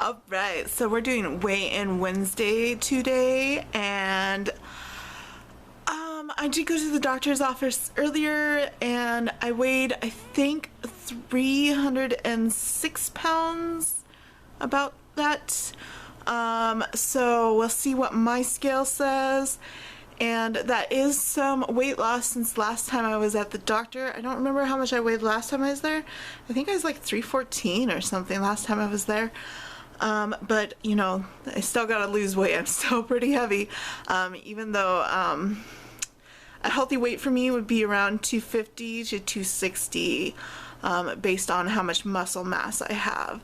Alright, so we're doing weigh-in Wednesday today, and I did go to the doctor's office earlier, and I weighed, I think, 306 pounds, about that. So we'll see what my scale says, and that is some weight loss since last time I was at the doctor. I don't remember how much I weighed last time I was there. I think I was like 314 or something last time I was there. But you know, I still gotta lose weight. I'm still pretty heavy, even though a healthy weight for me would be around 250 to 260, based on how much muscle mass I have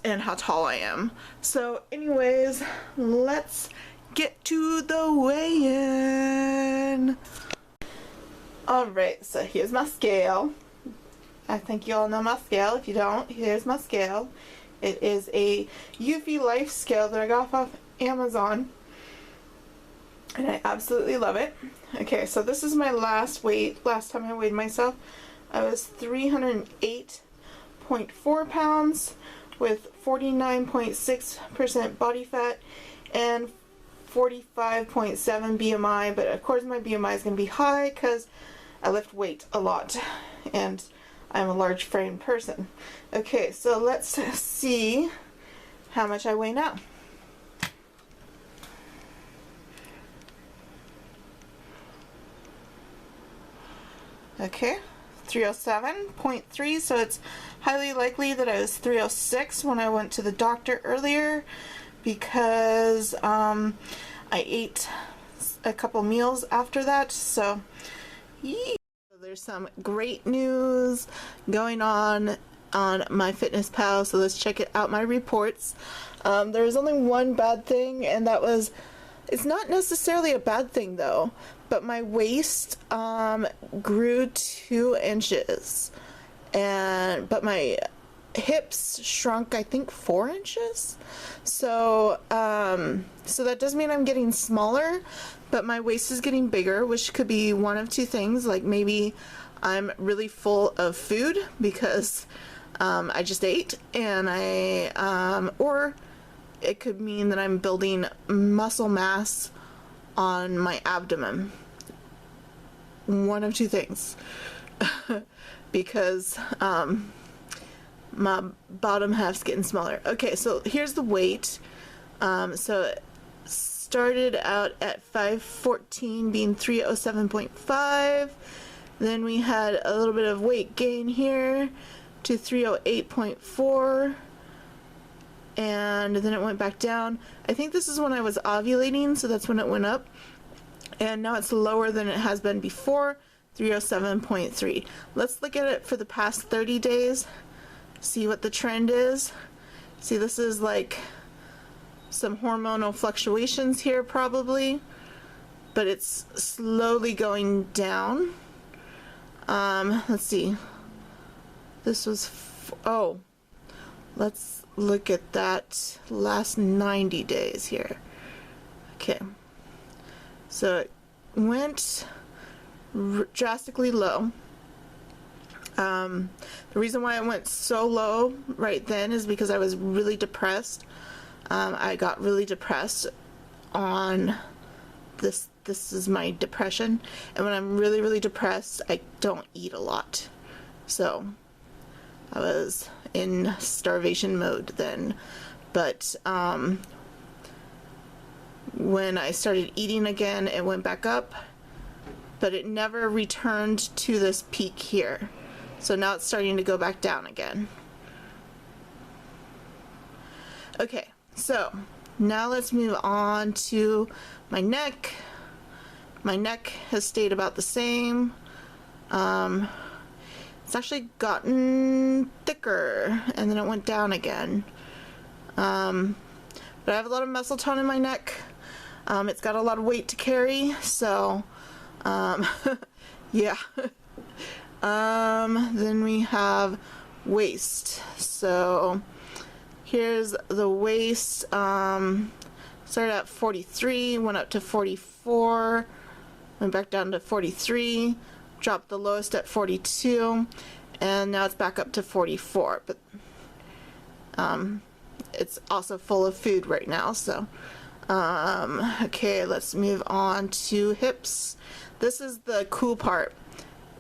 and how tall I am. So anyways, let's get to the weigh-in. Alright, so here's my scale. I think you all know my scale. If you don't, here's my scale. It is a UV Life scale that I got off Amazon, and I absolutely love it. Okay, so this is my last weight. Last time I weighed myself, I was 308.4 pounds with 49.6% body fat and 45.7 BMI, but of course my BMI is going to be high because I lift weight a lot, and I'm a large framed person. Okay, so let's see how much I weigh now. Okay, 307.3, so it's highly likely that I was 306 when I went to the doctor earlier, because I ate a couple meals after that, so yeah. There's some great news going on MyFitnessPal, so let's check it out, my reports. There's only one bad thing, and that was, it's not necessarily a bad thing though, but my waist grew 2 inches, but my hips shrunk, I think, 4 inches. So so that does mean I'm getting smaller, but my waist is getting bigger, which could be one of two things. Like maybe I'm really full of food because I just ate, and or it could mean that I'm building muscle mass on my abdomen. One of two things. Because my bottom half's getting smaller. Okay, so here's the weight. So it started out at 514, being 307.5. Then we had a little bit of weight gain here to 308.4, and then it went back down. I think this is when I was ovulating, so that's when it went up, and now it's lower than it has been before, 307.3. Let's look at it for the past 30 days, see what the trend is. See, this is like some hormonal fluctuations here probably, but it's slowly going down. Let's see, this was oh, let's look at that last 90 days here. Okay, so it went drastically low. The reason why it went so low right then is because I was really depressed. I got really depressed on this. This is my depression, and when I'm really, really depressed, I don't eat a lot. So I was in starvation mode then. But when I started eating again, it went back up, but it never returned to this peak here. So now it's starting to go back down again. Okay, so now let's move on to my neck. My neck has stayed about the same. It's actually gotten thicker, and then it went down again. But I have a lot of muscle tone in my neck. It's got a lot of weight to carry, so yeah. Then we have waist. So here's the waist. Started at 43, went up to 44, went back down to 43, dropped the lowest at 42, and now it's back up to 44. But it's also full of food right now. So okay, let's move on to hips. This is the cool part.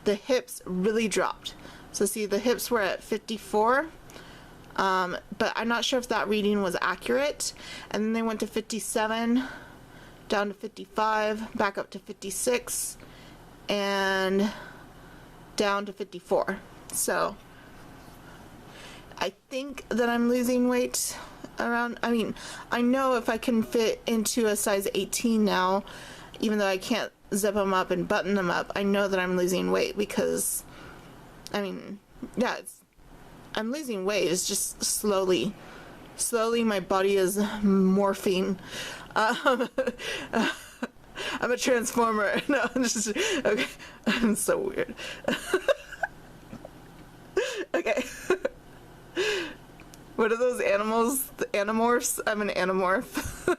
The hips really dropped. So see, the hips were at 54, but I'm not sure if that reading was accurate. And then they went to 57, down to 55, back up to 56, and down to 54. So I think that I'm losing weight around, I mean, I know if I can fit into a size 18 now, even though I can't zip them up and button them up, I know that I'm losing weight because, I mean, yeah, I'm losing weight. It's just slowly my body is morphing. I'm a transformer. No, I'm just, okay. I'm so weird. Okay. What are those animals? The animorphs? I'm an animorph.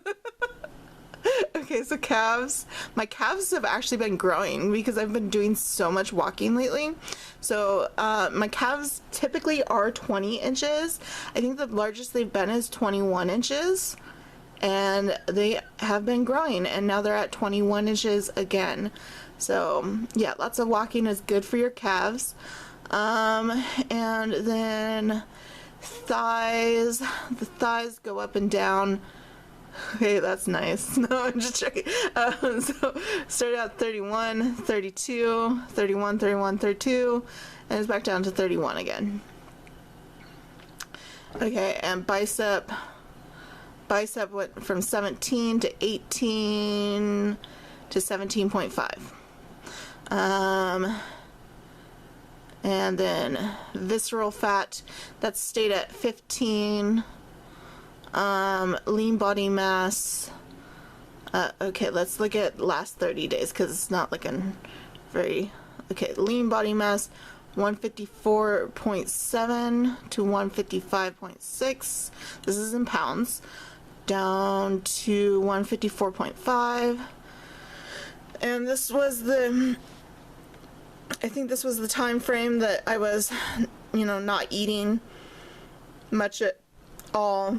Okay, so calves. My calves have actually been growing because I've been doing so much walking lately. So my calves typically are 20 inches. I think the largest they've been is 21 inches. And they have been growing, and now they're at 21 inches again. So yeah, lots of walking is good for your calves. And then thighs. The thighs go up and down. Okay, that's nice. No, I'm just checking. So started out 31, 32, 31, 31, 32, and it's back down to 31 again. Okay, and bicep went from 17 to 18 to 17.5. And then visceral fat, that stayed at 15. Lean body mass. Okay, let's look at last 30 days because it's not looking very. Okay, lean body mass 154.7 to 155.6. This is in pounds. Down to 154.5. And this was I think this was the time frame that I was, not eating much at all.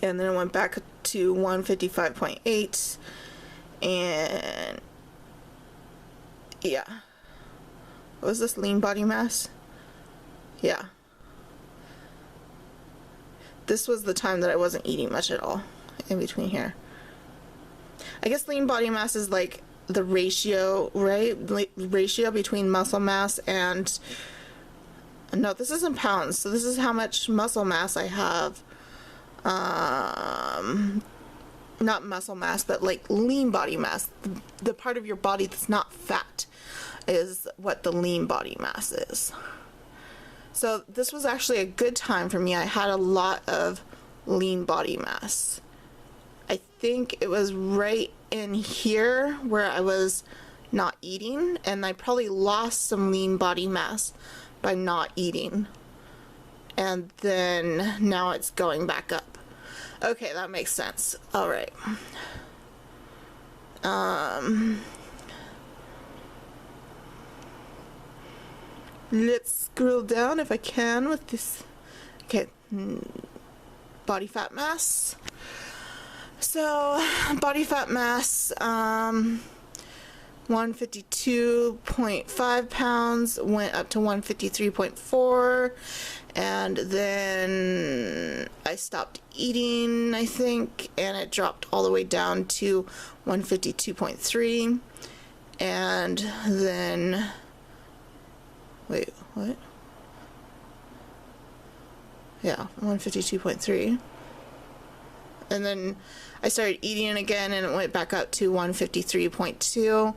And then it went back to 155.8. And yeah. What was this, lean body mass? Yeah. This was the time that I wasn't eating much at all in between here. I guess lean body mass is like the ratio, right? Ratio between muscle mass and, no, this is in pounds. So this is how much muscle mass I have. Not muscle mass, but like lean body mass. The part of your body that's not fat is what the lean body mass is. So this was actually a good time for me. I had a lot of lean body mass. I think it was right in here where I was not eating, and I probably lost some lean body mass by not eating. And then now it's going back up. Okay, that makes sense. All right. Let's scroll down if I can with this. Okay, body fat mass. So, body fat mass, 152.5 pounds, went up to 153.4, and then I stopped eating, I think, and it dropped all the way down to 152.3, and then, wait, what? Yeah, 152.3. And then I started eating again, and it went back up to 153.2,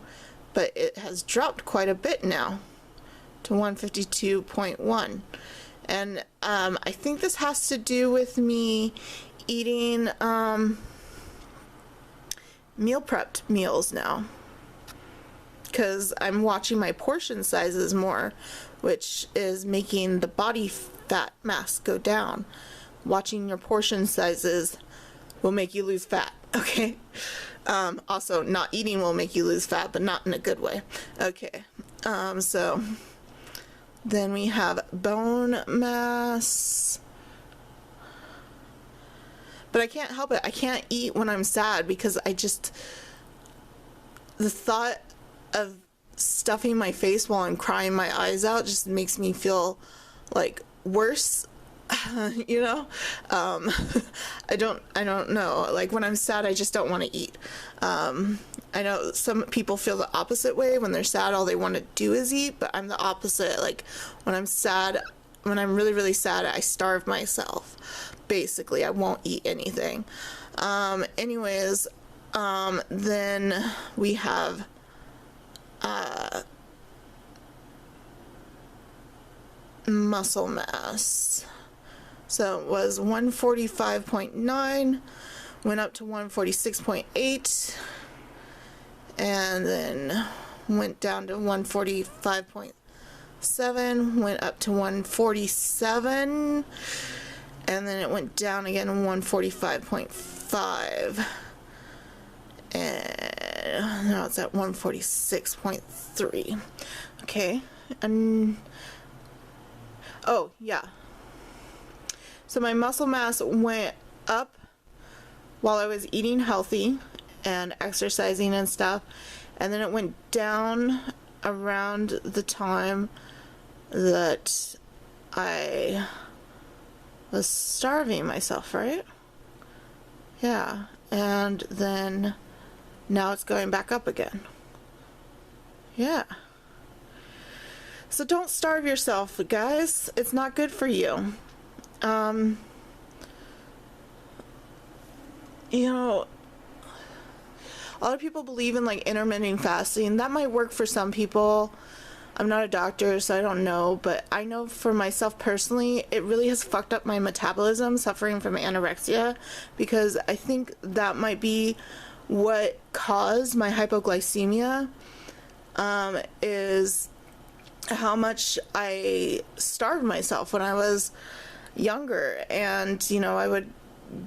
but it has dropped quite a bit now to 152.1. And I think this has to do with me eating meal prepped meals now, because I'm watching my portion sizes more, which is making the body fat mass go down. Watching your portion sizes will make you lose fat, okay? Also, not eating will make you lose fat, but not in a good way. Okay, so then we have bone mass. but I can't help it. I can't eat when I'm sad because the thought of stuffing my face while I'm crying my eyes out just makes me feel like worse. You know, I don't know. Like when I'm sad, I just don't want to eat. I know some people feel the opposite way. When they're sad, all they want to do is eat, but I'm the opposite. Like when I'm sad, when I'm really, really sad, I starve myself. Basically, I won't eat anything. Anyways, then we have, muscle mass. So it was 145.9, went up to 146.8, and then went down to 145.7, went up to 147, and then it went down again to 145.5, and now it's at 146.3. Okay, and oh yeah. So my muscle mass went up while I was eating healthy and exercising and stuff, and then it went down around the time that I was starving myself, right? Yeah, and then now it's going back up again. Yeah. So don't starve yourself, guys. It's not good for you. You know, a lot of people believe in like intermittent fasting. That might work for some people. I'm not a doctor, so I don't know, but I know for myself personally, it really has fucked up my metabolism, suffering from anorexia, because I think that might be what caused my hypoglycemia, is how much I starved myself when I was younger. And, you know, I would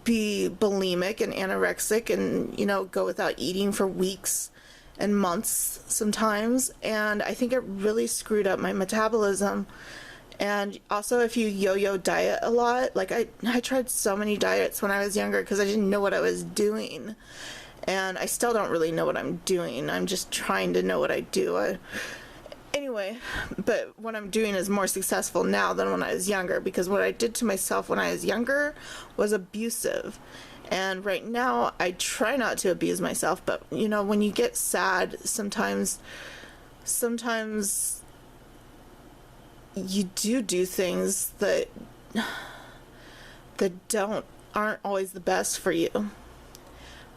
be bulimic and anorexic and, you know, go without eating for weeks and months sometimes, and I think it really screwed up my metabolism. And also, if you yo-yo diet a lot, like I tried so many diets when I was younger because I didn't know what I was doing, and I still don't really know what I'm doing. I'm just trying to know what I do. Anyway, but what I'm doing is more successful now than when I was younger, because what I did to myself when I was younger was abusive. And right now, I try not to abuse myself, but, you know, when you get sad, sometimes you do things that aren't always the best for you.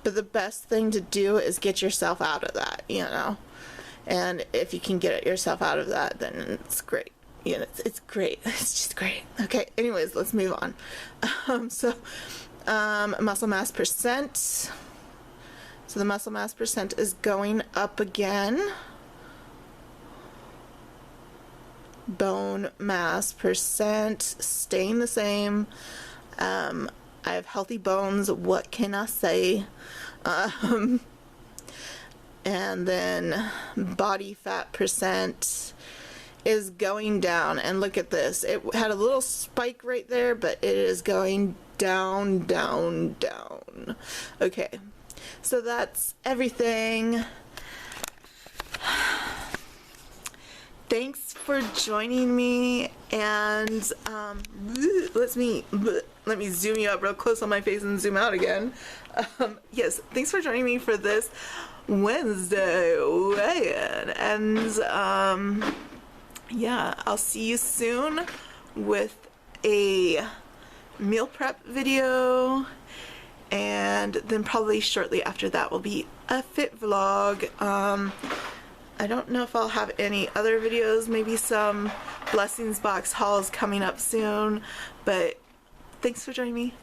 But the best thing to do is get yourself out of that, you know. And if you can get yourself out of that, then it's great. You know, it's great. It's just great. Okay, anyways, let's move on. Muscle mass percent. So the muscle mass percent is going up again. Bone mass percent staying the same. I have healthy bones. What can I say? And then body fat percent is going down. And look at this. It had a little spike right there, but it is going down, down, down. Okay, so that's everything. Thanks for joining me, and let me zoom you up real close on my face and zoom out again. Yes, thanks for joining me for this Wednesday weigh-in, and yeah, I'll see you soon with a meal prep video, and then probably shortly after that will be a fit vlog. I don't know if I'll have any other videos, maybe some blessings box hauls coming up soon, but thanks for joining me.